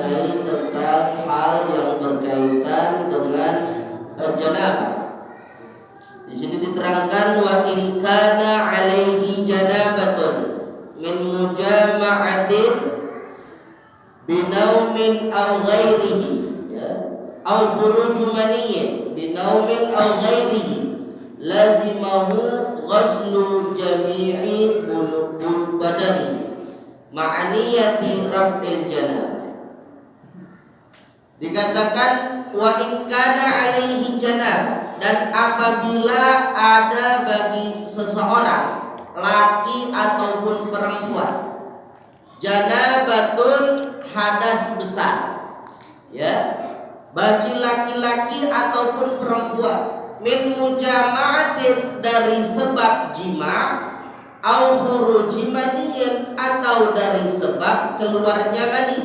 mengenai tentang hal yang berkaitan dengan janabah. Di sini diterangkan wa in kana alaihi janabatun min mujama'atin binaumin aw ghairihi, ya, aw khuruju maniyyin binaumin aw ghairihi lazimahu ghuslu jami'i bulubul badani ma'aniyati raf'il janabah. Dikatakan wa in kana alaihi janabah, dan apabila ada bagi seseorang laki ataupun perempuan janabatun hadas besar, ya, bagi laki-laki ataupun perempuan min mujama'atin dari sebab jima au khuruji maniyin atau dari sebab keluarnya mani.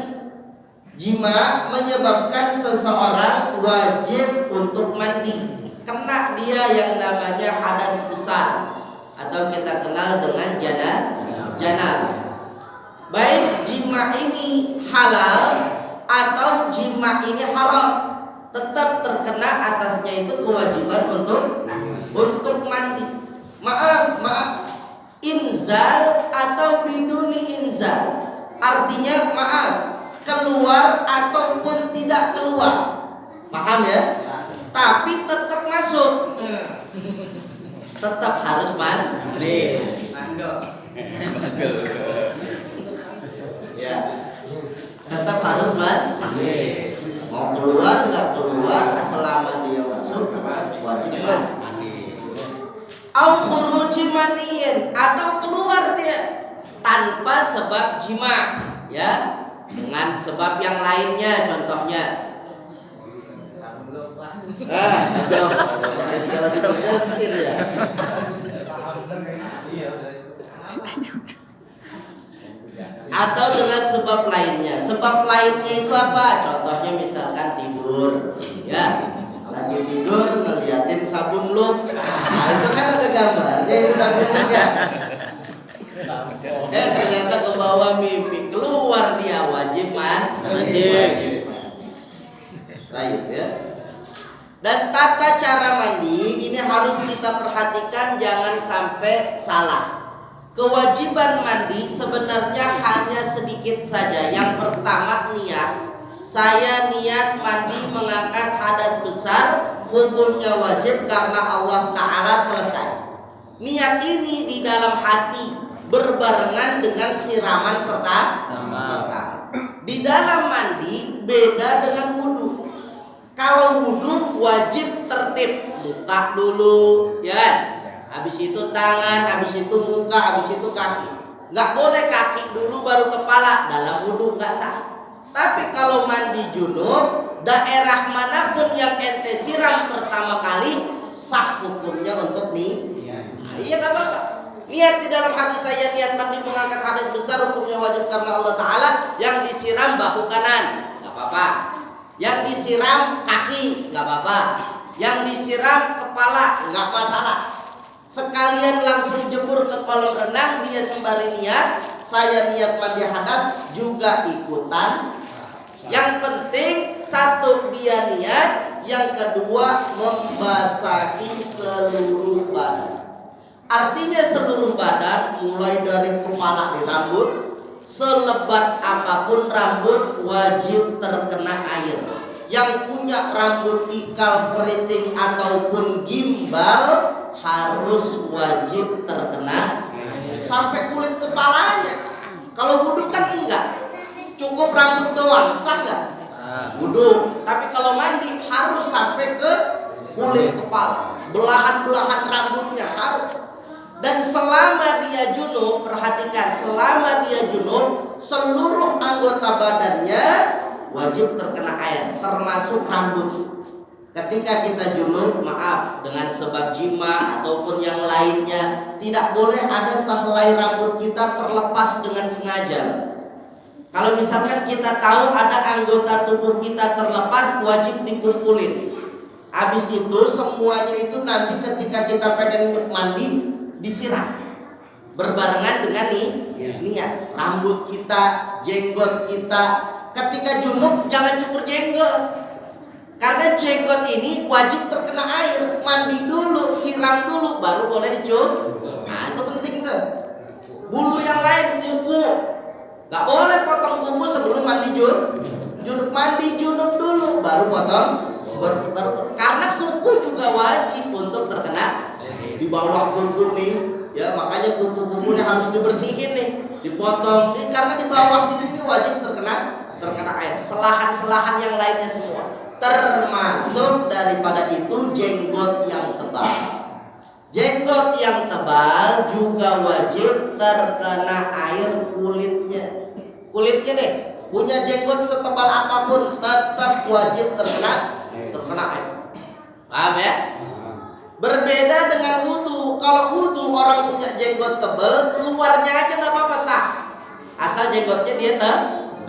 Jima menyebabkan seseorang wajib untuk mandi, kena dia yang namanya hadas besar atau kita kenal dengan janabah. Baik jima ini halal atau jima ini haram, tetap terkena atasnya itu kewajiban untuk mandi. Maaf, inzal atau biduni inzal, artinya maaf, keluar ataupun tidak keluar, paham ya? Tapi tetap masuk, tetap harus mandi. Ya, tetap harus mandi. Mau keluar nggak keluar, selama dia masuk tetap wajib mandi. Au khuruji maniyin, atau keluar dia tanpa sebab jima, ya, dengan sebab yang lainnya, contohnya atau dengan sebab lainnya. Sebab lainnya itu apa? Contohnya misalkan tidur, ya, lagi tidur ngeliatin sabun lu, nah, itu kan ada gambarnya itu sabunnya. Ternyata ke bawah mimpi, keluar dia, wajib mandi. Baik, ya. Dan tata cara mandi ini harus kita perhatikan, jangan sampai salah. Kewajiban mandi sebenarnya hanya sedikit saja. Yang pertama, niat. Saya niat mandi mengangkat hadas besar, hukumnya wajib karena Allah Ta'ala, selesai. Niat ini di dalam hati berbarengan dengan siraman pertama. Di dalam mandi beda dengan wudu. Kalau wudu wajib tertib, muka dulu, ya, habis itu tangan, habis itu muka, habis itu kaki. Nggak boleh kaki dulu baru kepala, dalam wudu nggak sah. Tapi kalau mandi junub, daerah manapun yang ente siram pertama kali sah hukumnya untuk iya nggak apa-apa. Niat di dalam hati saya, niat mandi mengangkat hadas besar, hukumnya wajib karena Allah Ta'ala. Yang disiram bahu kanan, nggak apa-apa. Yang disiram kaki, nggak apa-apa. Yang disiram kepala, nggak masalah. Sekalian langsung jemur ke kolam renang, dia sembari niat, saya niat mandi hadas juga ikutan. Yang penting satu, dia niat. Yang kedua, membasahi seluruh badan. Artinya seluruh badan, mulai dari kepala di rambut, selebat apapun rambut wajib terkena air. Yang punya rambut ikal, keriting ataupun gimbal harus wajib terkena sampai kulit kepalanya. Kalau wudhu kan enggak, cukup rambut doang, sah enggak? Wudhu. Tapi kalau mandi harus sampai ke kulit kepala, belahan-belahan rambutnya harus. Dan selama dia junub, perhatikan, selama dia junub, seluruh anggota badannya wajib terkena air, termasuk rambut. Ketika kita junub, maaf, dengan sebab jima ataupun yang lainnya, tidak boleh ada sehelai rambut kita terlepas dengan sengaja. Kalau misalkan kita tahu ada anggota tubuh kita terlepas, wajib dikumpulin. Habis itu semuanya itu nanti ketika kita pengen mandi, disiram berbarengan dengan niat. Rambut kita, jenggot kita. Ketika junub jangan cukur jenggot. Karena jenggot ini wajib terkena air, mandi dulu, siram dulu, baru boleh dicukur. Nah itu penting tuh. Bulu yang lain, kuku, nggak boleh potong kuku sebelum mandi junub. Mandi junub dulu, baru potong. Karena kuku juga wajib untuk terkena di bawah kuku nih, ya makanya kuku-kukunya harus dibersihin nih, dipotong. Karena di bawah sini ini wajib terkena air. Selahan-selahan yang lainnya semua. Termasuk daripada itu jenggot yang tebal. Jenggot yang tebal juga wajib terkena air kulitnya. Kulitnya nih, punya jenggot setebal apapun tetap wajib terkena air. Paham ya? Berbeda dengan wudu. Kalau wudu orang punya jenggot tebal, luarnya aja nggak apa-apa sah. Asal jenggotnya dia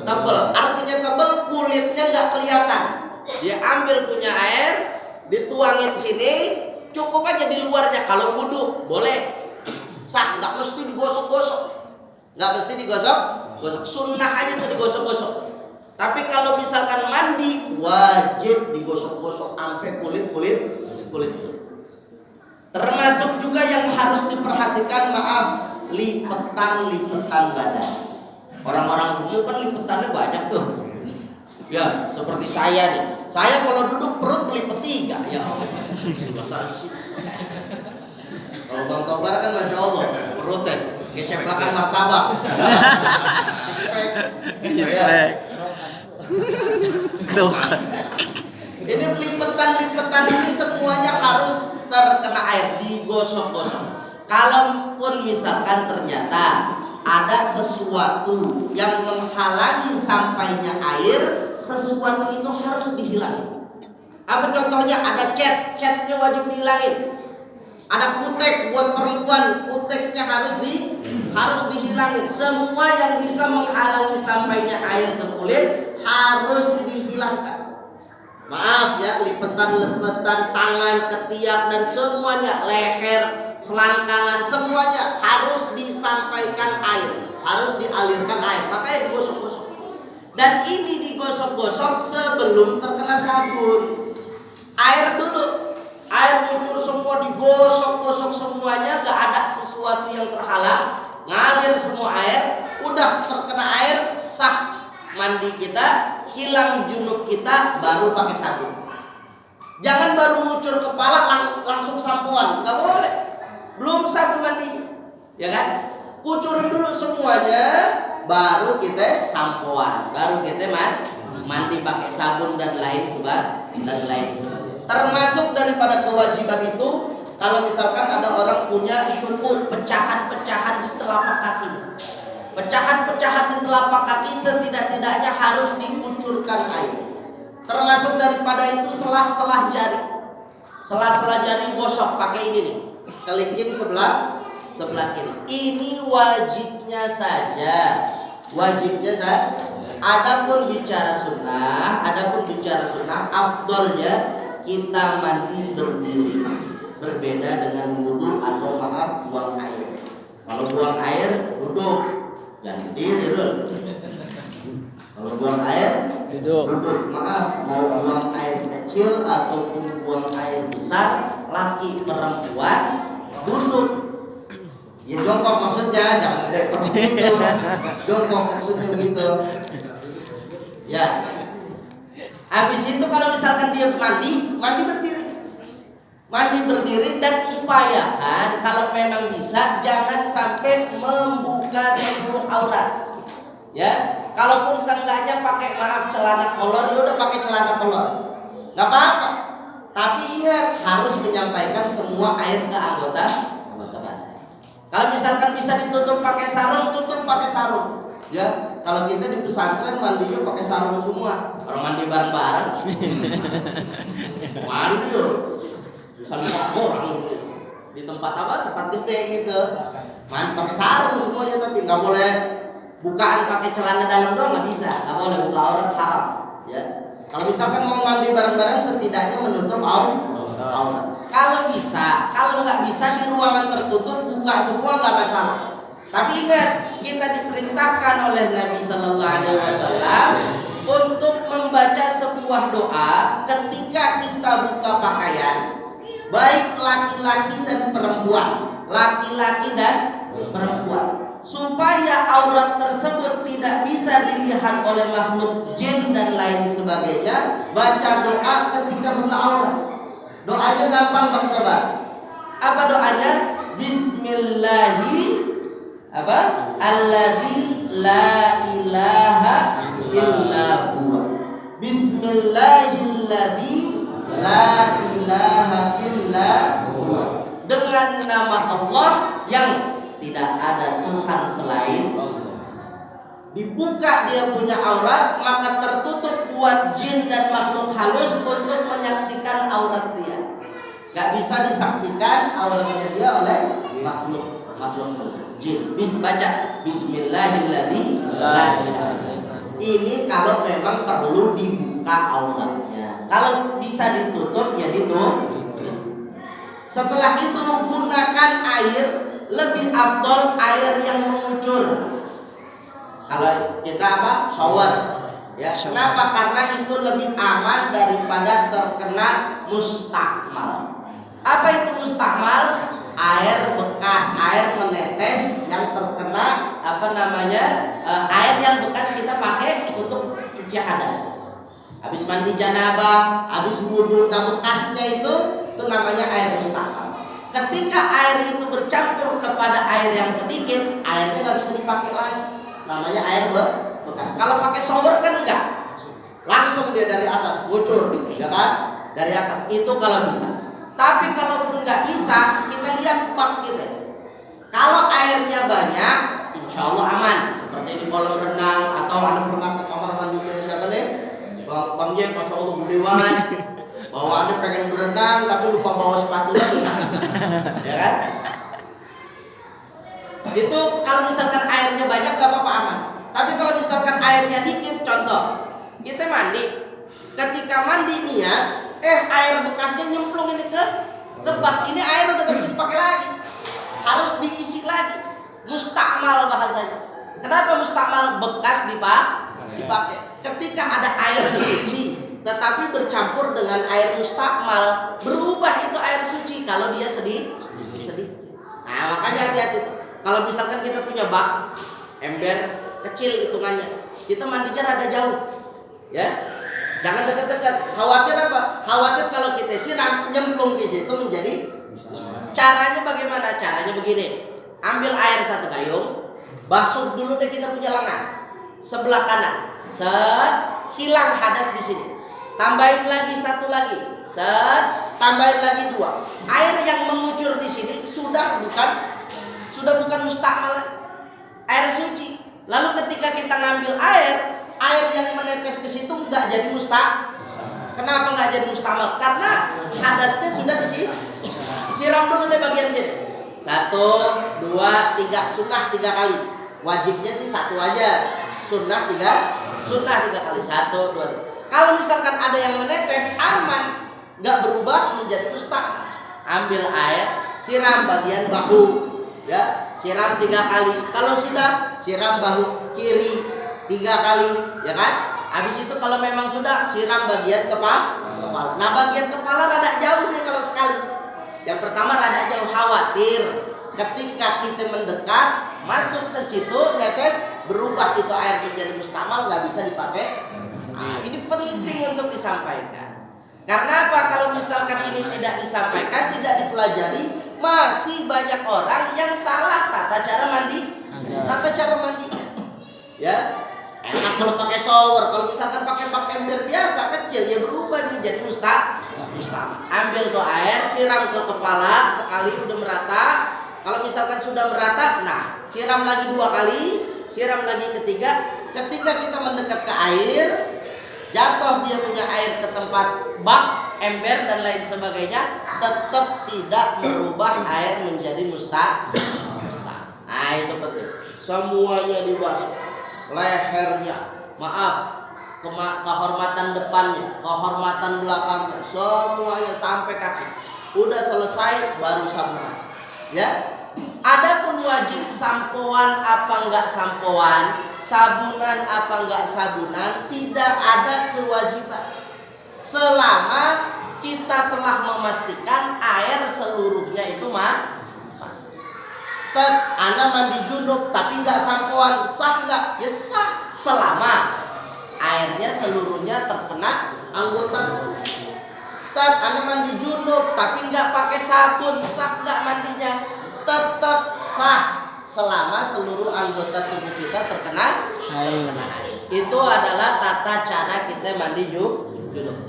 tebal. Artinya tebal, kulitnya nggak kelihatan. Dia ambil punya air, dituangin sini, cukup aja di luarnya. Kalau wudu boleh sah, nggak mesti digosok-gosok, sunnah aja tuh digosok-gosok. Tapi kalau misalkan mandi wajib digosok-gosok sampai kulit. Termasuk juga yang harus diperhatikan, lipetan badan. Orang-orang umum kan lipetannya banyak tuh. Ya, seperti saya nih. Saya kalau duduk perut melipet 3. Ya Allah. Kalau Bang Tobar kan Masya Allah perutnya keceplakan martabak. Ini lipetan ini semuanya harus terkena air, digosok-gosok. Kalaupun misalkan ternyata ada sesuatu yang menghalangi sampainya air, sesuatu itu harus dihilangin. Apa contohnya? Ada catnya wajib dihilangin. Ada kutek buat perempuan, kuteknya harus dihilangin. Semua yang bisa menghalangi sampainya air ke kulit harus dihilangkan. Maaf ya, lipetan tangan, ketiak dan semuanya, leher, selangkangan, semuanya harus disampaikan air, harus dialirkan air. Makanya digosok-gosok. Dan ini digosok-gosok sebelum terkena sabun. Air dulu, air muncul semua, digosok-gosok semuanya, gak ada sesuatu yang terhalang, ngalir semua air, udah terkena air, sah mandi kita, hilang junub kita, baru pakai sabun. Jangan baru ngucur kepala langsung sampoan, nggak boleh. Belum satu mandi, ya kan? Kucurin dulu semuanya, baru kita sampoan, baru kita mandi pakai sabun dan lain sebagainya. Termasuk daripada kewajiban itu, kalau misalkan ada orang punya syukur, pecahan-pecahan di telapak kaki. Pecahan-pecahan di telapak kaki setidak-tidaknya harus dikucurkan air. Termasuk daripada itu selah-selah jari. Selah-selah jari gosok pakai ini nih. Kelingking sebelah kiri. Ini wajibnya saja. Adapun bicara sunnah, afdolnya kita mandi berdiri. Berbeda dengan wudu atau buang air. Kalau buang air duduk. Jangan berdiri dulu. Kalau buang air duduk. Maaf, mau buang air kecil ataupun buang air besar, laki perempuan duduk. Ya jongkok maksudnya, jangan ada begitu. Jongkok maksudnya begitu. Ya. Habis itu kalau misalkan dia mandi berdiri. Mandi berdiri dan upayakan kalau memang bisa jangan sampai membuka seluruh aurat. Ya, kalaupun seenggaknya pakai celana kolor, ya udah pakai celana kolor, nggak apa-apa. Tapi ingat harus menyampaikan semua air ke anggota badan. Kalau misalkan bisa ditutup pakai sarung, tutup pakai sarung. Ya, kalau kita di pesantren mandinya pakai sarung semua. Orang mandi bareng-bareng. Mandi loh. Misalnya orang di tempat tempat gede gitu, pakai sarung semuanya, tapi nggak boleh bukaan pakai celana dalam doang, nggak bisa, nggak boleh buka aurat, haram. Ya, kalau misalkan mau mandi bareng-bareng setidaknya menutup aurat. Kalau bisa, kalau nggak bisa di ruangan tertutup buka semua nggak masalah. Tapi ingat, kita diperintahkan oleh Nabi Sallallahu Alaihi Wasallam untuk membaca membaca sebuah doa ketika kita buka pakaian, baik laki-laki dan perempuan, supaya aurat tersebut tidak bisa dilihat oleh makhluk jin dan lain sebagainya. Baca doa ketika buka aurat. Doanya gampang Bang Toba. Apa doanya? Bismillahi alladzi la ilaha illa huwa. Bismillahilladzi la ilaha illa huwa. Dengan nama Allah yang tidak ada Tuhan selain Allah. Dibuka dia punya aurat, maka tertutup buat jin dan makhluk halus untuk menyaksikan aurat dia. Gak bisa disaksikan auratnya dia oleh makhluk jin. Baca Bismillahirrahmanirrahim. Ini kalau memang perlu dibuka auratnya. Kalau bisa ditutup ya ditutup. Setelah itu gunakan air, lebih afdol air yang mengucur. Kalau kita shower, ya. Kenapa? Karena itu lebih aman daripada terkena mustakmal. Apa itu mustakmal? Air bekas, air menetes yang terkena air yang bekas kita pakai untuk cuci hadas. Habis mandi janabah, habis wudhu, nah bekasnya itu namanya air mustakmal. Ketika air itu bercampur kepada air yang sedikit, airnya nggak bisa dipakai lagi. Namanya air bekas. Kalau pakai shower kan enggak, langsung dia dari atas ngucur, ya kan? Dari atas itu kalau bisa. Tapi kalaupun nggak bisa, kita lihat bak kita. Kalau airnya banyak, insya Allah aman. Seperti di kolam renang atau ada pernah ke kamar mandinya siapa nih? Bang Jack, masya Allah gede banget. Bawaannya pengen berenang tapi lupa bawa sepatu lagi, ya kan? Itu kalau misalkan airnya banyak gak apa-apa aman. Tapi kalau misalkan airnya dikit, contoh kita mandi, ketika mandi niat, air bekasnya nyemplung ini ke bak, ini air udah gak bisa dipakai lagi, harus diisi lagi. Mustakmal bahasanya. Kenapa mustakmal? Bekas dipakai. Ketika ada air suci tetapi bercampur dengan air mustakmal, berubah itu air suci kalau dia sedikit. Nah makanya hati-hati tuh. Kalau misalkan kita punya bak ember kecil hitungannya, kita mandinya rada jauh, ya jangan dekat-dekat. Khawatir apa? Khawatir kalau kita siram nyemplung di situ menjadi. Caranya bagaimana? Caranya begini: ambil air satu gayung, basuh dulu deh kita punya lengan sebelah kanan, hilang hadas di sini. Tambahin lagi satu lagi, tambahin lagi dua. Air yang mengucur di sini sudah bukan mustakmal, air suci. Lalu ketika kita ngambil air yang menetes ke situ nggak jadi mustakmal. Kenapa nggak jadi mustakmal? Karena hadasnya sudah di sini. Siram dulu deh bagian sini. 1, 2, 3, sunnah 3 kali. Wajibnya sih 1 aja. Sunnah 3 kali. 1, 2, 3. Kalau misalkan ada yang menetes aman, nggak berubah menjadi mustakmal. Ambil air, siram bagian bahu, ya, siram 3 kali. Kalau sudah, siram bahu kiri 3 kali, ya kan? Habis itu kalau memang sudah, siram bagian kepala. Nah bagian kepala rada jauh nih kalau sekali. Yang pertama rada jauh, khawatir ketika kita mendekat masuk ke situ netes berubah itu air menjadi mustakmal, nggak bisa dipakai. Nah, ini penting untuk disampaikan. Karena apa? Kalau misalkan ini tidak disampaikan, tidak dipelajari, masih banyak orang yang salah tata cara mandinya. Ya, enak kalau pakai shower. Kalau misalkan pakai bak ember biasa kecil, ya berubah nih jadi mustakmal. Ambil tuh air, siram ke kepala sekali udah merata. Kalau misalkan sudah merata, nah siram lagi 2 kali, siram lagi ketiga. Ketika kita mendekat ke air, jatuh dia punya air ke tempat bak, ember dan lain sebagainya, tetap tidak merubah air menjadi mustakmal. Nah itu penting. Semuanya dibasuh, lehernya, kehormatan depannya, kehormatan belakangnya, semuanya sampai kaki. Udah selesai baru sabunan. Ya. Adapun wajib sampoan apa enggak sampoan, sabunan apa enggak sabunan, tidak ada kewajiban selama kita telah memastikan air seluruhnya itu masuk. Ustaz, Anda mandi junub tapi enggak sampoan, sah enggak? Ya sah selama airnya seluruhnya terkena anggota tubuh. Ustaz, Anda mandi junub tapi enggak pakai sabun, sah enggak mandinya? Tetap sah selama seluruh anggota tubuh kita terkena air. Itu adalah tata cara kita mandi junub.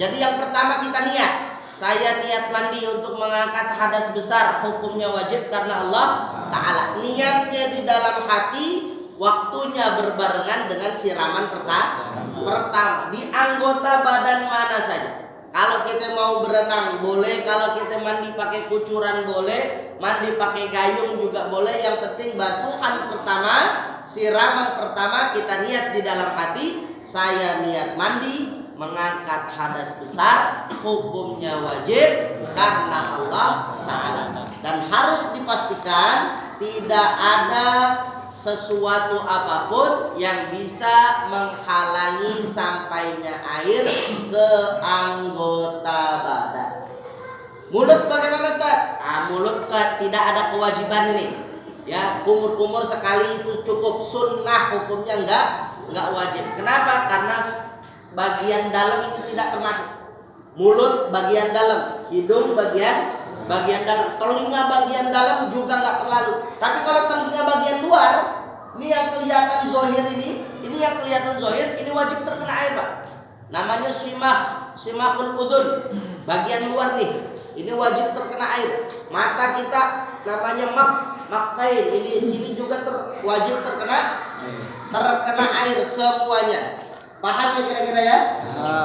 Jadi yang pertama kita niat. Saya niat mandi untuk mengangkat hadas besar, hukumnya wajib karena Allah Ta'ala. Niatnya di dalam hati, waktunya berbarengan dengan siraman pertama. Di anggota badan mana saja. Kalau kita mau berenang boleh, kalau kita mandi pakai kucuran boleh, mandi pakai gayung juga boleh. Yang penting basuhan pertama, siraman pertama kita niat di dalam hati. Saya niat mandi mengangkat hadas besar, hukumnya wajib karena Allah Ta'ala. Dan harus dipastikan tidak ada sesuatu apapun yang bisa menghalangi sampainya air ke anggota badan. Mulut bagaimana Ustaz? Mulut tidak ada kewajiban ini. Ya, kumur-kumur sekali itu cukup, sunnah, hukumnya enggak wajib. Kenapa? Karena bagian dalam ini tidak termasuk. Mulut bagian dalam, hidung bagian dalam, telinga bagian dalam juga nggak terlalu. Tapi kalau telinga bagian luar, ini yang kelihatan zohir ini yang kelihatan zohir, ini wajib terkena air Pak. Namanya simahul udhun, bagian luar nih, ini wajib terkena air. Mata kita namanya maktain, ini sini juga wajib terkena air semuanya. Paham ya kira-kira ya?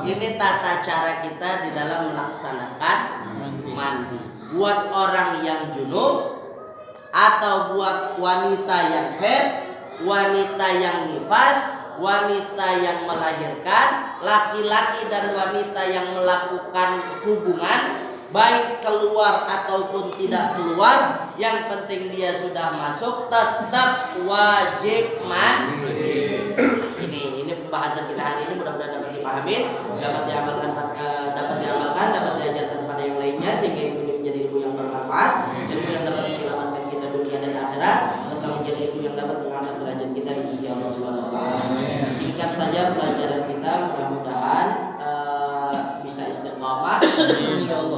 Ini tata cara kita di dalam melaksanakan mandi. Buat orang yang junub atau buat wanita yang haid, wanita yang nifas, wanita yang melahirkan, laki-laki dan wanita yang melakukan hubungan, baik keluar ataupun tidak keluar, yang penting dia sudah masuk tetap wajib mandi. Ini pembahasan kita hari ini, mudah-mudahan dapat dipahami, dapat diamalkan, dapat diajarkan kepada yang lainnya, sehingga ini menjadi ilmu yang bermanfaat, ilmu yang dapat menyelamatkan kita dunia dan akhirat, serta menjadi ilmu yang dapat mengangkat derajat kita di sisi Allah Subhanahu wa taala. Singkat saja pelajaran kita, mudah-mudahan bisa istiqamah,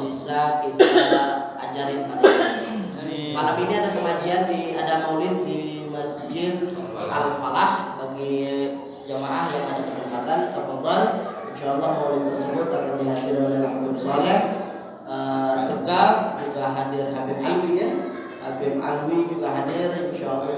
bisa kita ajarin pada kita. Malam ini ada pengajian ada maulid di Masjid Al-Falah bagi jamaah yang ada kesempatan. Tafadhal, insyaallah maulid tersebut akan dihadiri oleh Habib Saleh Segaf, juga hadir Habib Alwi ya. Habib Alwi juga hadir insyaallah.